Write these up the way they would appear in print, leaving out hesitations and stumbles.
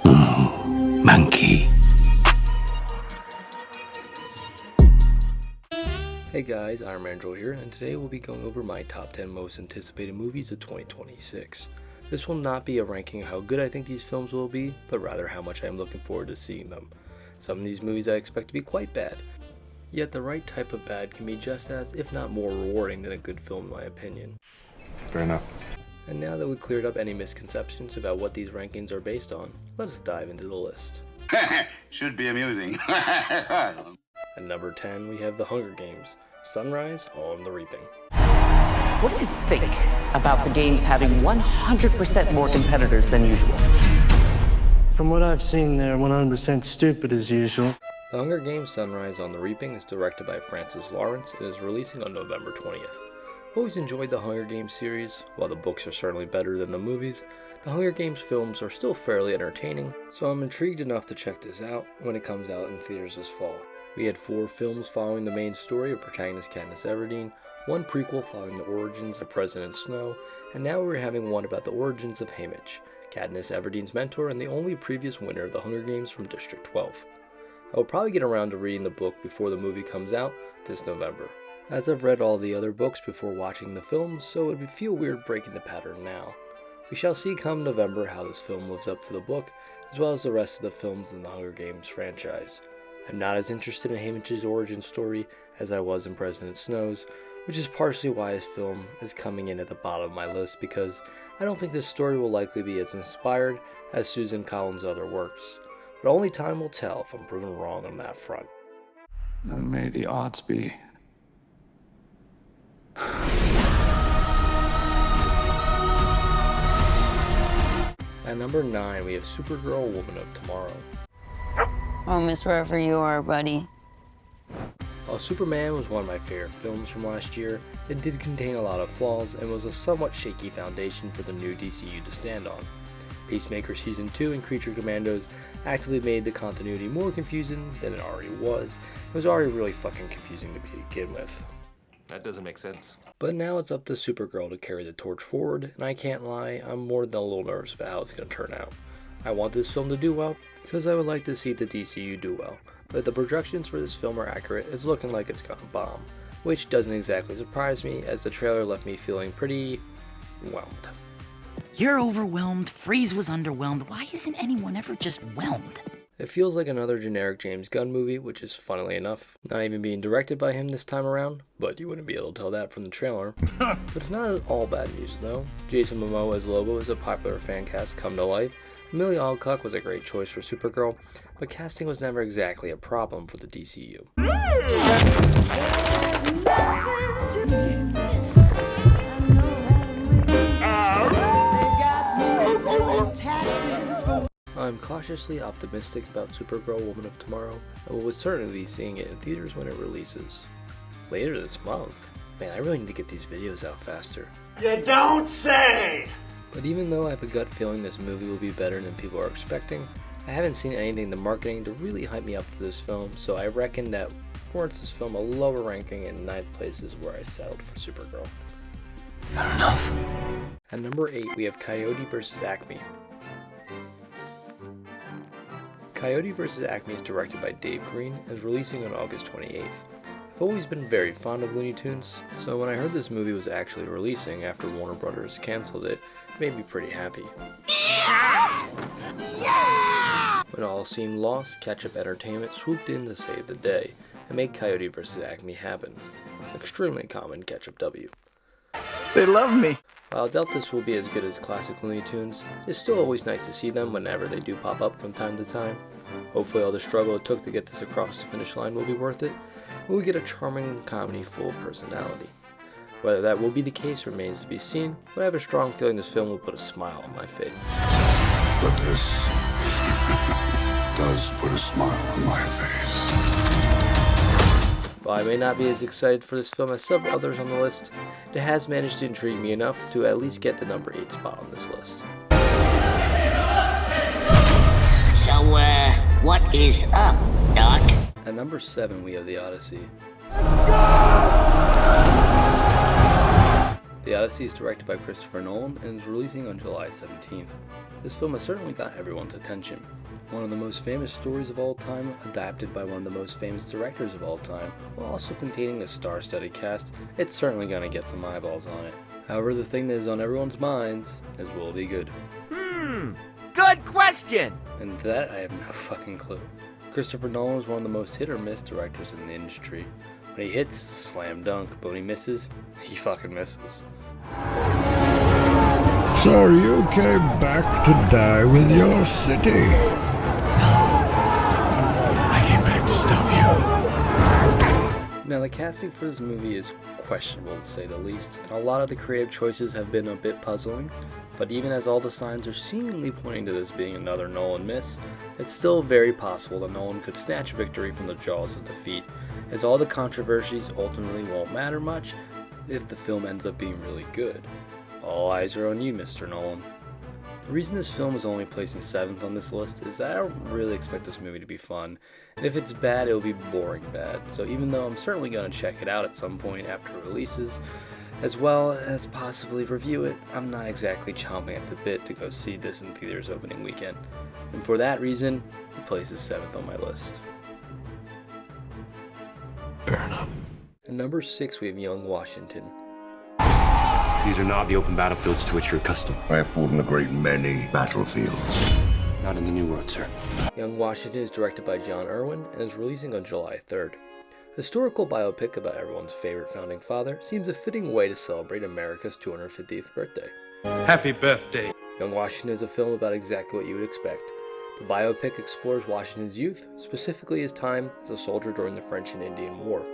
Monkey. Hey guys, I'm Andrew here, and today we'll be going over my top 10 most anticipated movies of 2026. This will not be a ranking of how good I think these films will be, but rather how much I am looking forward to seeing them. Some of these movies I expect to be quite bad, yet the right type of bad can be just as, if not more rewarding than a good film in my opinion. Fair enough. And now that we've cleared up any misconceptions about what these rankings are based on, let us dive into the list. Should be amusing. At number 10, we have The Hunger Games, Sunrise on the Reaping. What do you think about the games having 100% more competitors than usual? From what I've seen, they're 100% stupid as usual. The Hunger Games Sunrise on the Reaping is directed by Francis Lawrence and is releasing on November 20th. I've always enjoyed the Hunger Games series. While the books are certainly better than the movies, the Hunger Games films are still fairly entertaining, so I'm intrigued enough to check this out when it comes out in theaters this fall. We had 4 films following the main story of protagonist Katniss Everdeen, 1 prequel following the origins of President Snow, and now we're having one about the origins of Haymitch, Katniss Everdeen's mentor and the only previous winner of the Hunger Games from District 12. I will probably get around to reading the book before the movie comes out this November, as I've read all the other books before watching the films, so it would feel weird breaking the pattern now. We shall see come November how this film lives up to the book, as well as the rest of the films in the Hunger Games franchise. I'm not as interested in Haymitch's origin story as I was in President Snow's, which is partially why this film is coming in at the bottom of my list, because I don't think this story will likely be as inspired as Susan Collins' other works. But only time will tell if I'm proven wrong on that front. And may the odds be. At number 9, we have Supergirl, Woman of Tomorrow. Oh, miss wherever you are, buddy. While Superman was one of my favorite films from last year, it did contain a lot of flaws and was a somewhat shaky foundation for the new DCU to stand on. Peacemaker Season 2 and Creature Commandos actively made the continuity more confusing than it already was. It was already really fucking confusing to begin with. That doesn't make sense. But now it's up to Supergirl to carry the torch forward, and I can't lie, I'm more than a little nervous about how it's going to turn out. I want this film to do well, because I would like to see the DCU do well, but if the projections for this film are accurate, it's looking like it's gonna bomb, which doesn't exactly surprise me, as the trailer left me feeling pretty whelmed. You're overwhelmed, Freeze was underwhelmed. Why isn't anyone ever just whelmed? It feels like another generic James Gunn movie, which is, funnily enough, not even being directed by him this time around, but you wouldn't be able to tell that from the trailer. But it's not all bad news though. Jason Momoa as Lobo is a popular fan cast come to life. Amelia Alcock was a great choice for Supergirl, but casting was never exactly a problem for the DCU. I'm cautiously optimistic about Supergirl, Woman of Tomorrow, and will certainly be seeing it in theaters when it releases. Later this month. Man, I really need to get these videos out faster. You don't say! But even though I have a gut feeling this movie will be better than people are expecting, I haven't seen anything in the marketing to really hype me up for this film, so I reckon that warrants this film a lower ranking, and 9th place is where I settled for Supergirl. Fair enough. At number 8, we have Coyote vs. Acme. Coyote vs. Acme is directed by Dave Green and is releasing on August 28th. I've always been very fond of Looney Tunes, so when I heard this movie was actually releasing after Warner Brothers canceled it, it made me pretty happy. When all seemed lost, Ketchup Entertainment swooped in to save the day and make Coyote vs. Acme happen. Extremely common Ketchup W. They love me. While I doubt this will be as good as classic Looney Tunes, it's still always nice to see them whenever they do pop up from time to time. Hopefully all the struggle it took to get this across the finish line will be worth it, and we get a charming comedy full of personality. Whether that will be the case remains to be seen, but I have a strong feeling this film will put a smile on my face. But this does put a smile on my face. While I may not be as excited for this film as several others on the list, it has managed to intrigue me enough to at least get the number 8 spot on this list. So, what is up, Doc? At number 7, we have The Odyssey. The The Odyssey is directed by Christopher Nolan and is releasing on July 17th. This film has certainly got everyone's attention. One of the most famous stories of all time, adapted by one of the most famous directors of all time, while also containing a star-studded cast, it's certainly gonna get some eyeballs on it. However, the thing that is on everyone's minds is, will it be good? Good question! And that I have no fucking clue. Christopher Nolan is one of the most hit-or-miss directors in the industry. When he hits, slam dunk, but when he misses, he fucking misses. So you came back to die with your city? I came back to stop you. Now, the casting for this movie is questionable to say the least, and a lot of the creative choices have been a bit puzzling, but even as all the signs are seemingly pointing to this being another Nolan miss, it's still very possible that Nolan could snatch victory from the jaws of defeat, as all the controversies ultimately won't matter much if the film ends up being really good. All eyes are on you, Mr. Nolan. The reason this film is only placing 7th on this list is that I don't really expect this movie to be fun, and if it's bad, it'll be boring bad, so even though I'm certainly going to check it out at some point after it releases, as well as possibly review it, I'm not exactly chomping at the bit to go see this in theaters opening weekend, and for that reason, it places 7th on my list. Fair enough. At number 6, we have Young Washington. These are not the open battlefields to which you're accustomed. I have fought in a great many battlefields. Not in the New World, sir. Young Washington is directed by John Irwin and is releasing on July 3rd. Historical biopic about everyone's favorite founding father seems a fitting way to celebrate America's 250th birthday. Happy birthday. Young Washington is a film about exactly what you would expect. The biopic explores Washington's youth, specifically his time as a soldier during the French and Indian War.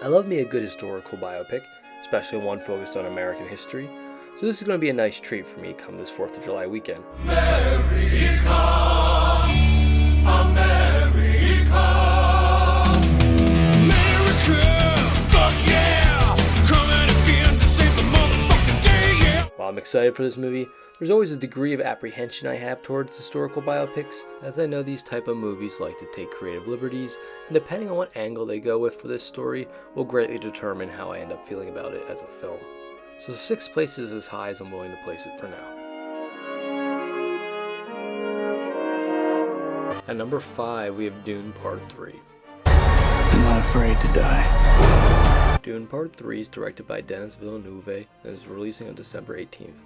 I love me a good historical biopic, especially one focused on American history, so this is going to be a nice treat for me come this 4th of July weekend. America, America, fuck yeah, coming again to save the motherfucking day, yeah. While I'm excited for this movie, there's always a degree of apprehension I have towards historical biopics, as I know these type of movies like to take creative liberties, and depending on what angle they go with for this story will greatly determine how I end up feeling about it as a film. So 6th place is as high as I'm willing to place it for now. At number 5, we have Dune Part 3. I'm not afraid to die. Dune Part 3 is directed by Denis Villeneuve and is releasing on December 18th.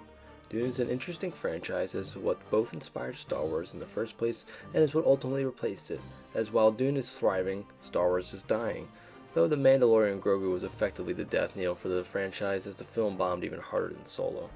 Dune is an interesting franchise as to what both inspired Star Wars in the first place and is what ultimately replaced it, as while Dune is thriving, Star Wars is dying, though The Mandalorian Grogu was effectively the death knell for the franchise as the film bombed even harder than Solo.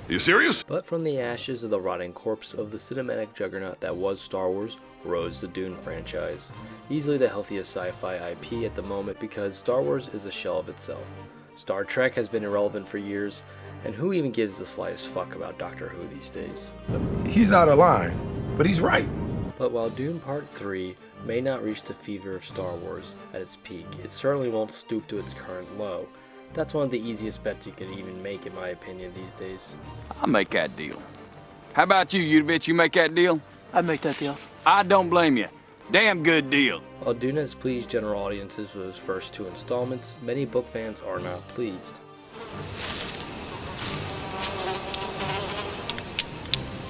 You serious? But from the ashes of the rotting corpse of the cinematic juggernaut that was Star Wars rose the Dune franchise. Easily the healthiest sci-fi IP at the moment because Star Wars is a shell of itself. Star Trek has been irrelevant for years, and who even gives the slightest fuck about Doctor Who these days? He's out of line, but he's right. But while Dune Part 3 may not reach the fever of Star Wars at its peak, it certainly won't stoop to its current low. That's one of the easiest bets you can even make, in my opinion, these days. I'll make that deal. How about you bitch? You make that deal? I'd make that deal. I don't blame you. Damn good deal. While Dune has pleased general audiences with his first 2 installments, many book fans are not pleased.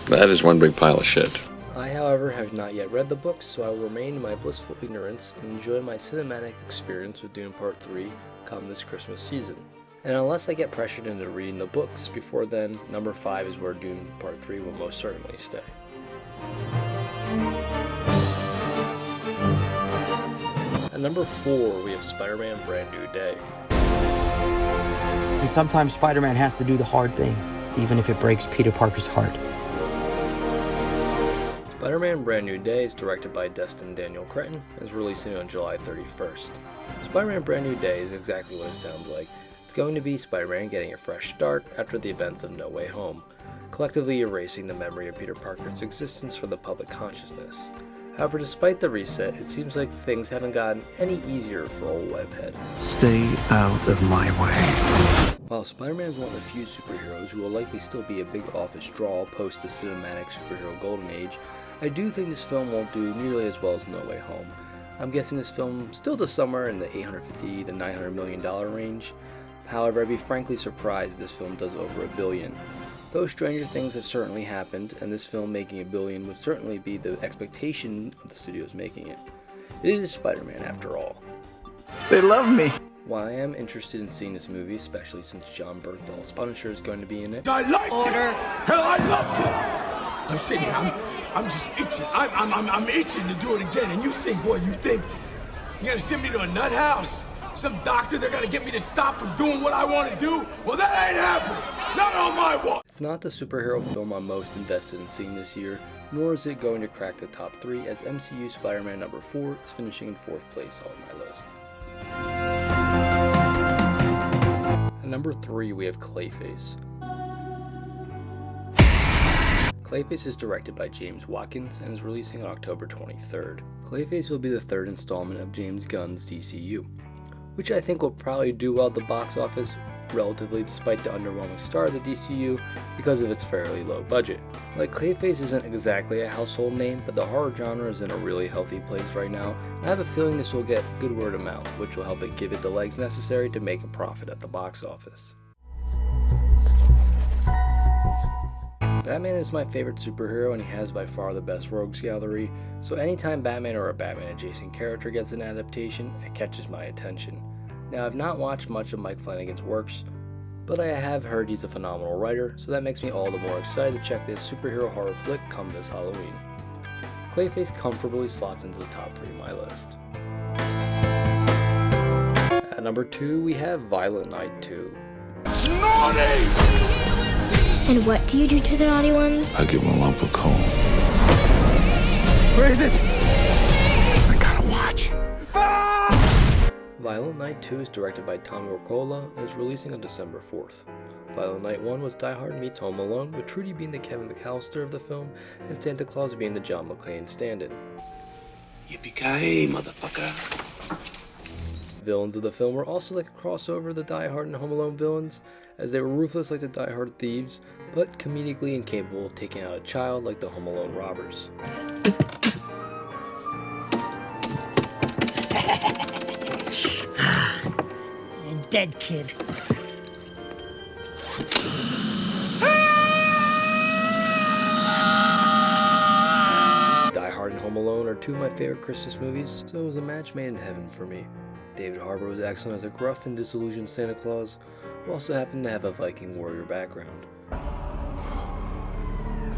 That is one big pile of shit. I, however, have not yet read the books, so I will remain in my blissful ignorance and enjoy my cinematic experience with Dune Part 3 come this Christmas season. And unless I get pressured into reading the books before then, number 5 is where Dune Part 3 will most certainly stay. At number 4, we have Spiderman Brand New Day. And sometimes Spider-Man has to do the hard thing, even if it breaks Peter Parker's heart. Spider-Man Brand New Day is directed by Destin Daniel Cretton and is releasing on July 31st. Spider-Man Brand New Day is exactly what it sounds like. It's going to be Spider-Man getting a fresh start after the events of No Way Home, collectively erasing the memory of Peter Parker's existence from the public consciousness. However, despite the reset, it seems like things haven't gotten any easier for old Webhead. Stay out of my way. While Spider-Man is one of the few superheroes who will likely still be a big office draw post the cinematic superhero golden age, I do think this film won't do nearly as well as No Way Home. I'm guessing this film still does somewhere in the $850 to $900 million range. However, I'd be frankly surprised this film does over $1 billion. Though stranger things have certainly happened, and this film making $1 billion would certainly be the expectation of the studios making it. It is Spider-Man after all. They love me. While I am interested in seeing this movie, especially since John Bernthal's Punisher is going to be in it. I like it. Hell, I love it. I'm sitting here, I'm just itching. I'm itching to do it again. And you think what? You think you're gonna send me to a nut house? Some doctor, they're gonna get me to stop from doing what I want to do? Well, that ain't happening. Not on my watch. It's not the superhero film I'm most invested in seeing this year, nor is it going to crack the top 3, as MCU Spider-Man number 4 is finishing in 4th place on my list. At number 3, we have Clayface. Clayface is directed by James Watkins and is releasing on October 23rd. Clayface will be the 3rd installment of James Gunn's DCU, which I think will probably do well at the box office relatively despite the underwhelming start of the DCU because of its fairly low budget. Like, Clayface isn't exactly a household name, but the horror genre is in a really healthy place right now, and I have a feeling this will get good word of mouth, which will help it give it the legs necessary to make a profit at the box office. Batman is my favorite superhero, and he has by far the best rogues gallery, so anytime Batman or a Batman adjacent character gets an adaptation, it catches my attention. Now, I've not watched much of Mike Flanagan's works, but I have heard he's a phenomenal writer, so that makes me all the more excited to check this superhero horror flick come this Halloween. Clayface comfortably slots into the top 3 of my list. At number 2, we have Violent Night 2. Naughty! And what do you do to the naughty ones? I give them a lump of coal. Where is it? I gotta watch. Violent Night 2 is directed by Tommy Wirkola and is releasing on December 4th. Violent Night 1 was Die Hard meets Home Alone, with Trudy being the Kevin McAllister of the film and Santa Claus being the John McClane stand-in. Yippee-ki-yay, motherfucker. Villains of the film were also like a crossover of the Die Hard and Home Alone villains, as they were ruthless like the Die Hard thieves, but comedically incapable of taking out a child like the Home Alone robbers. A dead kid. Die Hard and Home Alone are 2 of my favorite Christmas movies, so it was a match made in heaven for me. David Harbour was excellent as a gruff and disillusioned Santa Claus, who also happened to have a Viking warrior background. I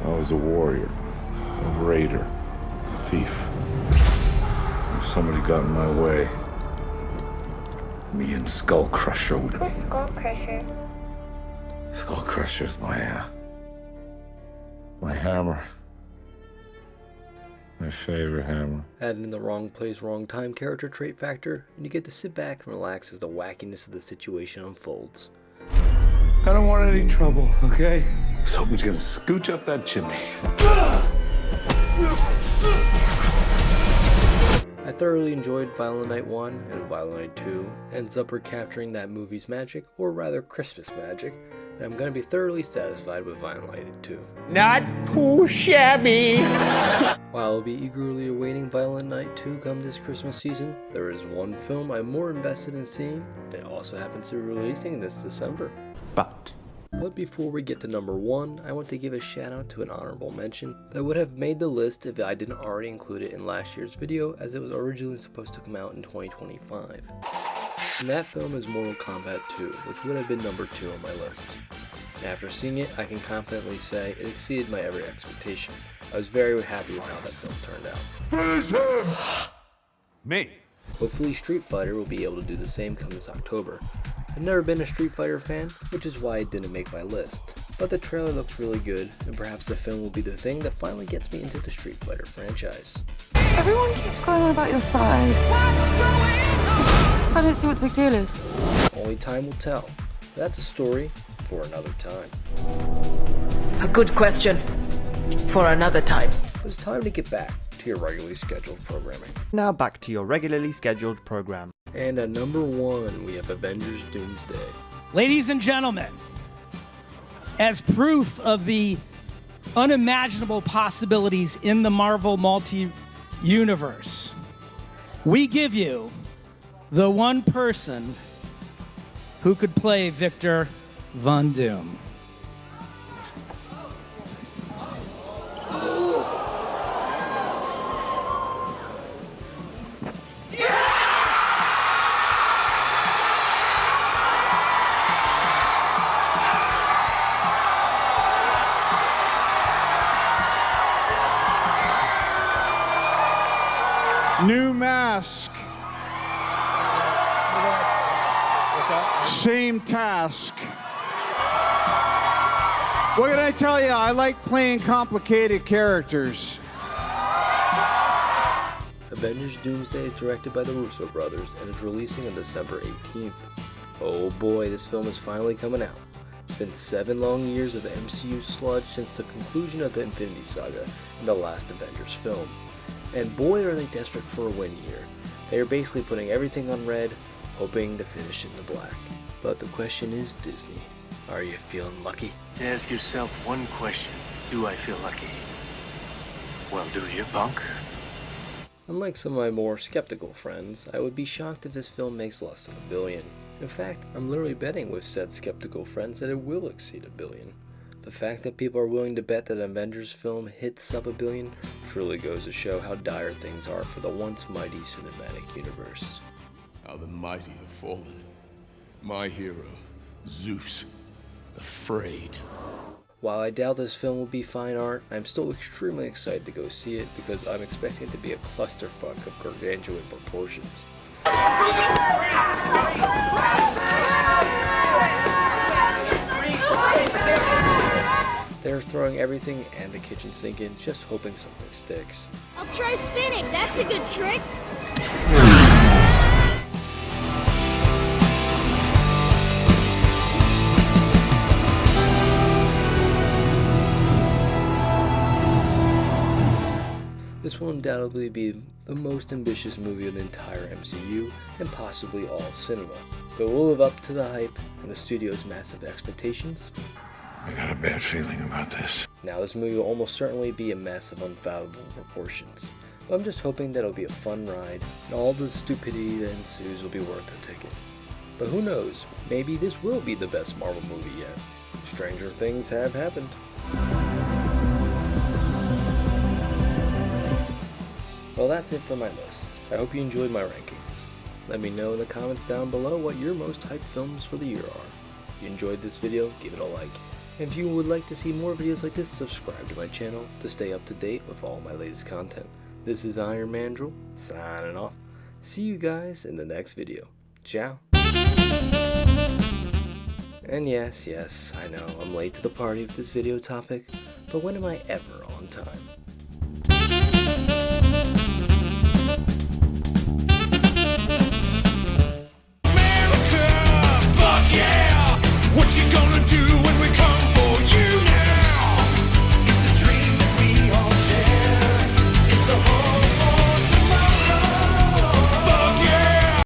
was a warrior, a raider, a thief. If somebody got in my way, me and Skull Crusher would... Who's Skull Crusher? Skull Crusher's my hammer. My favorite hammer. Add in the wrong place, wrong time character trait factor, and you get to sit back and relax as the wackiness of the situation unfolds. I don't want any trouble, okay? Somebody's gonna scooch up that chimney. I thoroughly enjoyed Violent Night 1, and Violent Night 2 ends up recapturing that movie's magic, or rather Christmas magic, that I'm going to be thoroughly satisfied with Violent Night 2. Not too shabby. While I'll be eagerly awaiting Violent Night 2 come this Christmas season, there is one film I'm more invested in seeing, and it also happens to be releasing this December. But before we get to number 1, I want to give a shout out to an honorable mention that would have made the list if I didn't already include it in last year's video, as it was originally supposed to come out in 2025. And that film is Mortal Kombat 2, which would have been number 2 on my list. And after seeing it, I can confidently say it exceeded my every expectation. I was very happy with how that film turned out. Finish him! Me? Hopefully Street Fighter will be able to do the same come this October. I've never been a Street Fighter fan, which is why it didn't make my list. But the trailer looks really good, and perhaps the film will be the thing that finally gets me into the Street Fighter franchise. Everyone keeps going on about your thighs. What's going on? I don't see what the big deal is. Only time will tell. That's a story for another time. A good question for another time. It's time to get back to your regularly scheduled programming. Now back to your regularly scheduled program. And at number 1, we have Avengers Doomsday. Ladies and gentlemen, as proof of the unimaginable possibilities in the Marvel multi-universe, we give you the one person who could play Victor Von Doom. New mask. What's that? Same task. What can I tell you? I like playing complicated characters. Avengers Doomsday is directed by the Russo brothers and is releasing on December 18th. Oh boy, this film is finally coming out. It's been 7 long years of MCU sludge since the conclusion of the Infinity Saga and the last Avengers film. And boy are they desperate for a win here. They are basically putting everything on red, hoping to finish in the black. But the question is, Disney, are you feeling lucky? Ask yourself one question. Do I feel lucky? Well, do you, punk? Unlike some of my more skeptical friends, I would be shocked if this film makes less than $1 billion. In fact, I'm literally betting with said skeptical friends that it will exceed $1 billion. The fact that people are willing to bet that an Avengers film hits sub $1 billion truly goes to show how dire things are for the once mighty cinematic universe. How the mighty have fallen. My hero, Zeus, afraid. While I doubt this film will be fine art, I'm still extremely excited to go see it because I'm expecting it to be a clusterfuck of gargantuan proportions. They're throwing everything and the kitchen sink in, just hoping something sticks. I'll try spinning. That's a good trick. This will undoubtedly be the most ambitious movie of the entire MCU, and possibly all cinema. But will it live up to the hype and the studio's massive expectations? I got a bad feeling about this. Now, this movie will almost certainly be a mess of unfathomable proportions. But I'm just hoping that it'll be a fun ride, and all the stupidity that ensues will be worth the ticket. But who knows, maybe this will be the best Marvel movie yet. Stranger things have happened. Well, that's it for my list. I hope you enjoyed my rankings. Let me know in the comments down below what your most hyped films for the year are. If you enjoyed this video, give it a like. And if you would like to see more videos like this, subscribe to my channel to stay up to date with all my latest content. This is Iron Mandrill, signing off. See you guys in the next video. Ciao. And yes, I know I'm late to the party with this video topic, but when am I ever on time?